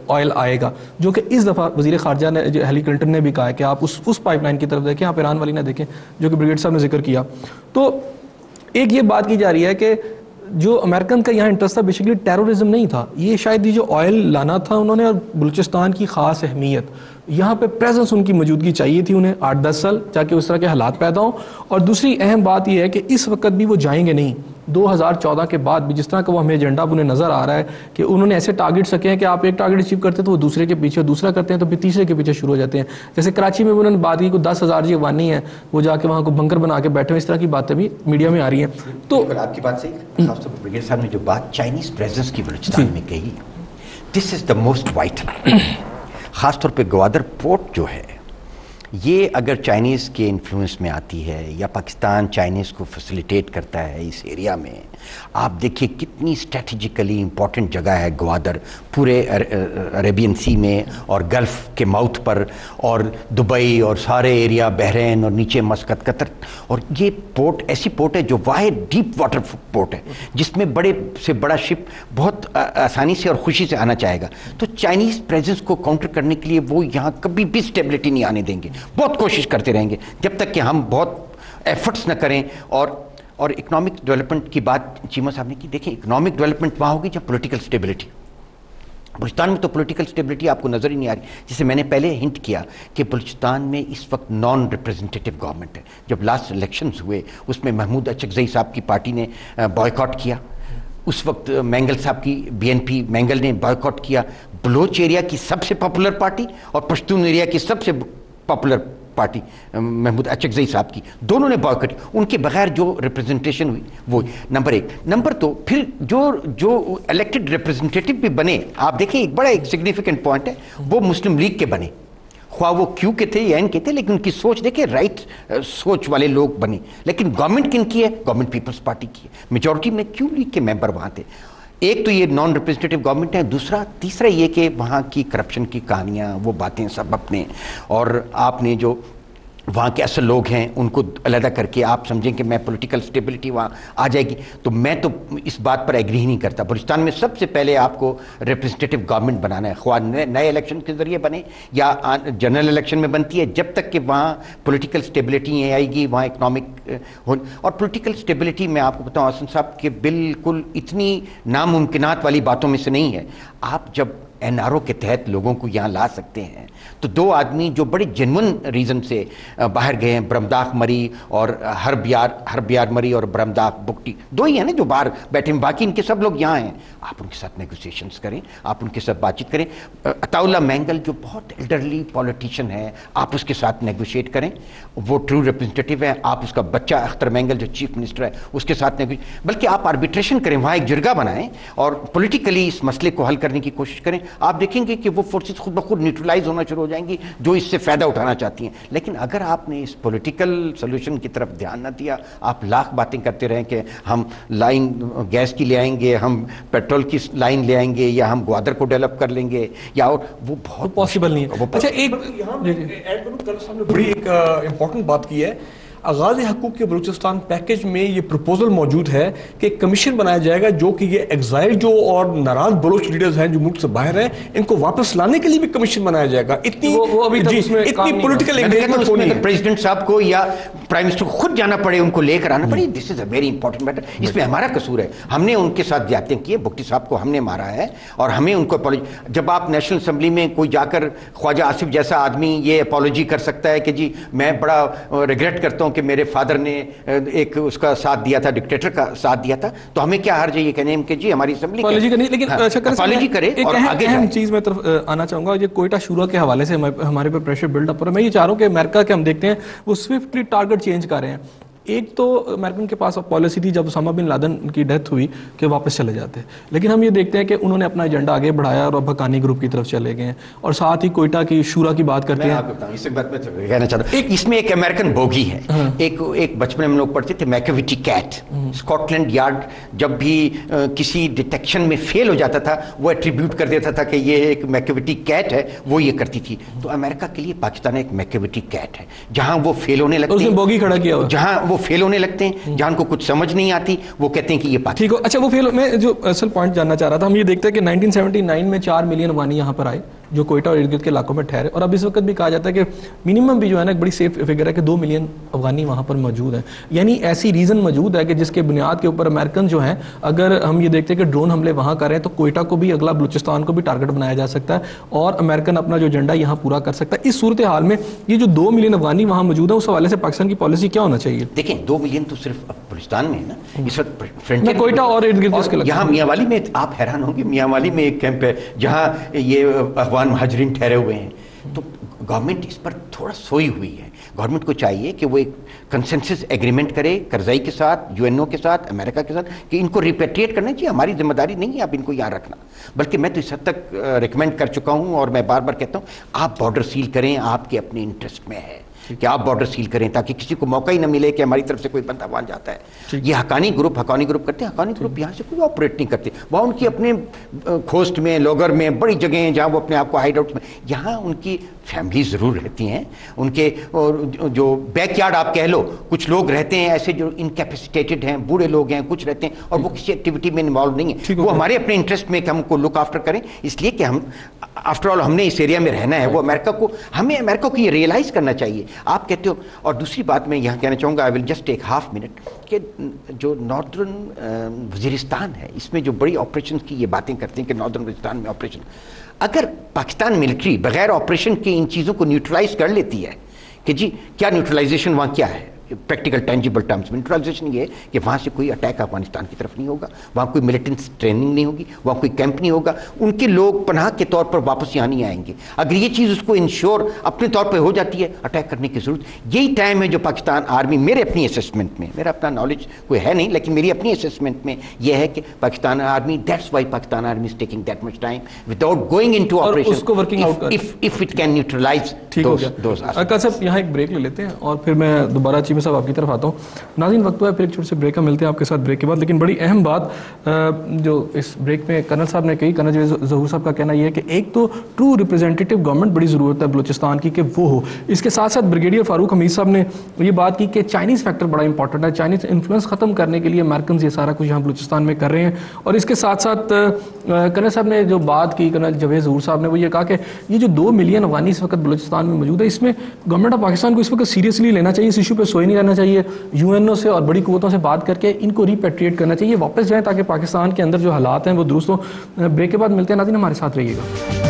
Oil آئے گا، جو کہ اس دفعہ وزیر خارجہ نے ہیلی کلنٹن نے بھی کہا ہے کہ آپ اس پائپ لائن کی طرف دیکھیں، آپ ایران والی نہ دیکھیں، جو کہ بریگیڈ صاحب نے ذکر کیا. تو ایک یہ بات کی جا رہی ہے کہ جو امریکن کا یہاں انٹرسٹ تھا بیسیکلی ٹیرورزم نہیں تھا، یہ شاید یہ جو آئل لانا تھا انہوں نے، اور بلوچستان کی خاص اہمیت، یہاں پہ پریزنس ان کی موجودگی چاہیے تھی انہیں 8-10 سال تاکہ اس طرح کے حالات پیدا ہوں. اور دوسری اہم بات یہ ہے کہ اس وقت بھی وہ جائیں گے نہیں، 2014 کے بعد بھی جس طرح کا وہ ہمیں ایجنڈا انہیں نظر آ رہا ہے کہ انہوں نے ایسے ٹارگیٹ رکھے ہیں کہ آپ ایک ٹارگیٹ اچیو کرتے ہیں تو وہ دوسرے کے پیچھے، دوسرا کرتے ہیں تو پھر تیسرے کے پیچھے شروع ہو جاتے ہیں. جیسے کراچی میں انہوں نے بات کی کہ 10,000 جو افغانی ہیں وہ جا کے وہاں کو بنکر بنا کے بیٹھے ہیں، اس طرح کی باتیں بھی میڈیا میں آ رہی ہیں. تو آپ کی بات صحیح، خاص طور پر بریگیڈ صاحب نے جو بات چائنیز پریزنس کی بلوچستان میں کہی، دس از دا موسٹ وائٹل. خاص طور پہ گوادر پورٹ جو ہے یہ اگر چائنیز کے انفلوئنس میں آتی ہے یا پاکستان چائنیز کو فیسیلیٹیٹ کرتا ہے اس ایریا میں، آپ دیکھیں کتنی اسٹریٹجیکلی امپورٹنٹ جگہ ہے گوادر پورے عربین سی میں اور گلف کے ماؤتھ پر، اور دبئی اور سارے ایریا بحرین اور نیچے مسقط قطر. اور یہ پورٹ ایسی پورٹ ہے جو واحد ڈیپ واٹر پورٹ ہے جس میں بڑے سے بڑا شپ بہت آسانی سے اور خوشی سے آنا چاہے گا. تو چائنیز پریزنس کو کاؤنٹر کرنے کے لیے وہ یہاں کبھی بھی اسٹیبلٹی نہیں آنے دیں گے، بہت کوشش کرتے رہیں گے جب تک کہ ہم بہت ایفرٹس نہ کریں. اور اکنامک ڈیولپمنٹ کی بات چیمہ صاحب نے کی، دیکھیں اکنامک ڈیولپمنٹ وہاں ہوگی جب پولیٹیکل اسٹیبلٹی. بلوچستان میں تو پولیٹیکل اسٹیبلٹی آپ کو نظر ہی نہیں آ رہی، جسے میں نے پہلے ہنٹ کیا کہ بلوچستان میں اس وقت نان ریپریزنٹیٹیو گورنمنٹ ہے. جب لاسٹ الیکشنز ہوئے اس میں محمود اچکزئی صاحب کی پارٹی نے بائیکاٹ کیا، اس وقت مینگل صاحب کی BNP مینگل نے بائیکاٹ کیا. بلوچ ایریا کی سب سے پاپولر پارٹی اور پشتون ایریا کی سب سے پاپولر پارٹی محمود اچکزئی صاحب کی، دونوں نے بائیکاٹ، ان کے بغیر جو ریپریزنٹیشن ہوئی وہ نمبر 1. نمبر 2 پھر جو الیکٹڈ ریپریزنٹیٹیو بھی بنے، آپ دیکھیں ایک بڑا ایک سگنیفیکنٹ پوائنٹ ہے، وہ مسلم لیگ کے بنے، خواہ وہ کیو کے تھے یا این کے تھے، لیکن ان کی سوچ دیکھیں رائٹ سوچ والے لوگ بنے. لیکن گورنمنٹ کن کی ہے؟ گورنمنٹ پیپلز پارٹی کی ہے. میجورٹی میں کیو لیگ کے ممبر وہاں تھے. ایک تو یہ نان ریپریزنٹیٹیو گورنمنٹ ہے، تیسرا یہ کہ وہاں کی کرپشن کی کہانیاں وہ باتیں سب اپنے، اور آپ نے جو وہاں کے اصل لوگ ہیں ان کو علیحدہ کر کے آپ سمجھیں کہ میں پولیٹیکل اسٹیبلٹی وہاں آ جائے گی، تو میں تو اس بات پر ایگری ہی نہیں کرتا. بلوچستان میں سب سے پہلے آپ کو ریپریزنٹیٹیو گورنمنٹ بنانا ہے، خواہ نئے الیکشن کے ذریعے بنے یا جنرل الیکشن میں بنتی ہے، جب تک کہ وہاں پولیٹیکل اسٹیبلٹی نہیں آئے گی وہاں اکنامک اور پولیٹیکل اسٹیبلٹی میں آپ کو بتاؤں حسن صاحب کہ بالکل اتنی ناممکنات والی باتوں میں سے نہیں ہے. آپ جب NRO کے تحت لوگوں کو یہاں لا سکتے ہیں تو 2 آدمی جو بڑے جنون ریزن سے باہر گئے ہیں، برمداخ مری اور ہربیار مری اور برمداخ بکٹی 2 ہی ہیں نا جو باہر بیٹھے ہیں، باقی ان کے سب لوگ یہاں ہیں. آپ ان کے ساتھ نیگوسیشنز کریں، آپ ان کے ساتھ بات چیت کریں. عطا اللہ مینگل جو بہت ایلڈرلی پولیٹیشین ہے، آپ اس کے ساتھ نیگوشیٹ کریں، وہ ٹرو ریپریزنٹیٹیو ہے. آپ اس کا بچہ اختر مینگل جو چیف منسٹر ہے اس کے ساتھ بلکہ آپ آربیٹریشن کریں، وہاں ایک جرگہ بنائیں اور پولیٹیکلی اس مسئلے کو حل کرنے کی کوشش کریں. آپ دیکھیں گے کہ وہ فورسز خود بخود نیوٹرلائز ہونا شروع ہو جائیں گی جو اس سے فائدہ اٹھانا چاہتی ہیں. لیکن اگر آپ نے اس پولیٹیکل سولوشن کی طرف دھیان نہ دیا، آپ لاکھ باتیں کرتے رہیں کہ ہم لائن گیس کی لے آئیں گے، ہم پیٹرول کی لائن لے آئیں گے، یا ہم گوادر کو ڈیولپ کر لیں گے، یا اور وہ بہت پاسبل نہیں ہے. اچھا ایک یہاں ایڈ کروں، کل صاحب نے بڑی ایک امپورٹنٹ بات کی ہے. آغاز حقوق کے بلوچستان پیکج میں یہ پروپوزل موجود ہے کہ ایک کمیشن بنایا جائے گا جو کہ یہ ایگزائل جو اور ناراض بلوچ لیڈرز ہیں جو ملک سے باہر ہیں ان کو واپس لانے کے لیے بھی کمیشن بنایا جائے گا. اتنی پولیٹیکل انگیجمنٹ ہونی ہے. پریزیڈنٹ صاحب کو یا پرائم منسٹر کو خود جانا پڑے، ان کو لے کر آنا پڑے. دس از اے ویری امپورٹنٹ میٹر. اس میں ہمارا قصور ہے، ہم نے ان کے ساتھ زیادتیاں کی ہے. بگٹی صاحب کو ہم نے مارا ہے اور ہمیں ان کو جب آپ نیشنل اسمبلی میں کوئی جا کر خواجہ آصف جیسا آدمی یہ اپالوجی کر سکتا ہے کہ جی میں بڑا ریگریٹ کرتا ہوں کہ میرے فادر نے ایک اس کا ساتھ دیا تھا، ڈکٹیٹر کا ساتھ دیا تھا، تو ہمیں کیا حرج ہے یہ کہنے کہ جی ہماری اسمبلی اپالوجی کرے اور آگے جائے. اہم چیز میں طرف آنا چاہوں گا، یہ کوئٹہ شورا کے حوالے سے ہمارے پہ پریشر بلڈ اپ ہو رہا ہے. میں یہ چاہ رہا ہوں کہ امریکہ کے ہم دیکھتے ہیں وہ سوئفٹلی ٹارگٹ چینج کر رہے ہیں. ایک تو امریکن کے پاس پالیسی تھی جب اسامہ بن لادن کی ڈیتھ ہوئی کہ واپس چلے جاتے، لیکن ہم یہ دیکھتے ہیں کہ انہوں نے اپنا ایجنڈا آگے بڑھایا اور اب حقانی گروپ کی طرف چلے گئے ہیں، اور ساتھ ہی کوئٹہ کی شورا کی بات کرتے ہیں. اس بات میں کہنا چاہتا ہوں اس میں ایک امریکن بوگی ہے. ایک بچپن میں ہم لوگ پڑھتے تھے میکیوٹی کیٹ. اسکاٹ لینڈ یارڈ جب بھی کسی ڈیٹیکشن میں فیل ہو جاتا تھا وہ ایٹریبیوٹ کر دیتا تھا کہ یہ ایک میکیوٹی کیٹ ہے، وہ یہ کرتی تھی. تو امریکہ کے لیے پاکستان ایک میکیوٹی کیٹ ہے. جہاں وہ فیل ہونے لگتے ہیں، بوگی کھڑا کیا ہوا، جہاں وہ وہ فیل ہونے لگتے ہیں, جہاں ان کو کچھ سمجھ نہیں آتی وہ کہتے ہیں کہ یہ پاکستان. ٹھیک ہو, اچھا وہ فیل, میں جو اصل پوائنٹ جاننا چاہ رہا تھا, ہم یہ دیکھتے ہیں کہ 1979 میں 4 ملین افغانی یہاں پر آئے جو کوئٹہ اور ارد گرد کے علاقوں میں ٹھہرے, اور اب اس وقت بھی کہا جاتا ہے کہ منیمم بھی جو ہے نا ایک بڑی سیف فگر ہے کہ 2 ملین افغانی وہاں پر موجود ہیں. یعنی ایسی ریزن موجود ہے کہ جس کے بنیاد کے اوپر امریکن جو ہیں, اگر ہم یہ دیکھتے ہیں کہ ڈرون حملے وہاں کریں تو کوئٹہ کو بھی, اگلا بلوچستان کو بھی ٹارگٹ بنایا جا سکتا ہے, اور امریکن اپنا جو ایجنڈا یہاں پورا کر سکتا ہے. اس صورتحال میں یہ جو 2 ملین افغانی وہاں موجود ہیں, اس حوالے سے پاکستان کی پالیسی کیا ہونا چاہیے؟ دیکھیں 2 ملین تو صرف بلوچستان میں ہے نا اس وقت, کوئٹہ اور ارد گرد اس کے یہاں میاں والی میں آپ حیران ہوں گے, میاں والی میں ایک کیمپ ہے جہاں یہ افغان مہاجرین ٹھہرے ہوئے ہیں. تو گورنمنٹ اس پر تھوڑا سوئی ہوئی ہے. گورنمنٹ کو چاہیے کہ وہ ایک کنسنسس ایگریمنٹ کرے کرزئی کے ساتھ, UN کے ساتھ, امریکہ کے ساتھ, کہ ان کو ریپیٹریٹ کرنا چاہیے. ہماری ذمہ داری نہیں ہے اب ان کو یہاں رکھنا, بلکہ میں تو اس حد تک ریکمینڈ کر چکا ہوں, اور میں بار بار کہتا ہوں آپ بارڈر سیل کریں, آپ کے اپنے انٹرسٹ میں ہے کہ آپ بارڈر سیل کریں تاکہ کسی کو موقع ہی نہ ملے کہ ہماری طرف سے کوئی بندہ وہاں جاتا ہے. یہ حقانی گروپ کرتے ہیں. حقانی گروپ یہاں سے کوئی آپریٹ نہیں کرتے, وہاں ان کی اپنے کھوسٹ میں, لوگر میں, بڑی جگہیں ہیں جہاں وہ اپنے آپ کو ہائیڈ آؤٹ میں, یہاں ان کی فیملی ضرور رہتی ہیں, ان کے جو بیک یارڈ آپ کہہ لو, کچھ لوگ رہتے ہیں ایسے جو انکیپیسیٹیٹڈ ہیں, بوڑھے لوگ ہیں, کچھ رہتے ہیں اور وہ کسی ایکٹیویٹی میں انوالو نہیں ہیں. وہ ہمارے اپنے انٹرسٹ میں کہ ہم کو لک آفٹر کریں, اس لیے کہ ہم آفٹر آل ہم نے اس ایریا میں رہنا ہے. وہ ہمیں امریکہ کو یہ ریئلائز کرنا چاہیے. آپ کہتے ہو, اور دوسری بات میں یہاں کہنا چاہوں گا, I will just take half minute, کہ جو ناردرن وزیرستان ہے اس میں جو بڑی آپریشن کی یہ باتیں کرتے ہیں کہ ناردرن وزیرستان میں آپریشن, اگر پاکستان ملٹری بغیر آپریشن کے ان چیزوں کو نیوٹرلائز کر لیتی ہے کہ جی کیا نیوٹرلائزیشن وہاں کیا ہے پریکٹیکل ٹینجیبل ٹرمز میں, نیوٹرلائزیشن یہ ہے کہ وہاں سے کوئی اٹیک افغانستان کی طرف نہیں ہوگا, وہاں کوئی ملیٹنٹ ٹریننگ نہیں ہوگی, وہاں کوئی کیمپ نہیں ہوگا, ان کے لوگ پناہ کے طور پر واپس یہاں نہیں آئیں گے. اگر یہ چیز اس کو انشور اپنے طور پہ ہو جاتی ہے, اٹیک کرنے کی ضرورت, یہی ٹائم ہے جو پاکستان آرمی, میرے اپنی اسسمنٹ میں, میرا اپنا نالج کوئی ہے نہیں لیکن میری اپنی اسسمنٹ میں یہ ہے کہ Pakistan army, that's why Pakistan army is taking that much time without going into operation if it can neutralise those. اکا صاحب یہاں ایک بریک لے لیتے ہیں اور پھر میں دوبارہ چیمہ صاحب آپ کی طرف آتا ہوں. ناظرین وقت ہوا ہے پھر ایک چھوٹے سے بریک کا, ملتے ہیں آپ کے ساتھ بریک کے بعد. لیکن بڑی اہم بات جو اس بریک میں کرنل صاحب نے کہی, کرنل جاوید ظہور صاحب کا کہنا یہ ہے کہ ایک تو ٹرو ریپرزینٹیٹیو گورنمنٹ بڑی ضرورت ہے بلوچستان کی کہ وہ ہو. اس کے ساتھ ساتھ بریگیڈیئر فاروق حمید صاحب نے یہ بات کی کہ چائنیز فیکٹر بڑا امپورٹنٹ ہے, چائنیز انفلوئنس ختم کرنے کے لیے امریکنز یہ سارا کچھ یہاں بلوچستان میں کر رہے ہیں. اور اس کے ساتھ ساتھ کرنل صاحب نے جو بات کی, کرنل جاوید ظہور صاحب نے, وہ یہ کہا کہ یہ جو 2 ملین افغانی اس وقت بلوچستان میں موجود ہے, اس میں گورنمنٹ آف پاکستان کو اس وقت سیریسلی لینا چاہیے, اس ایشو پہ سوئے نہیں رہنا چاہیے, UN سے اور بڑی قوتوں سے بات کر کے ان کو ریپیٹریٹ کرنا چاہیے, واپس جائیں تاکہ پاکستان کے اندر جو حالات ہیں وہ درست ہوں. بریک کے بعد ملتے ہیں ناظرین, ہمارے ساتھ رہیے گا.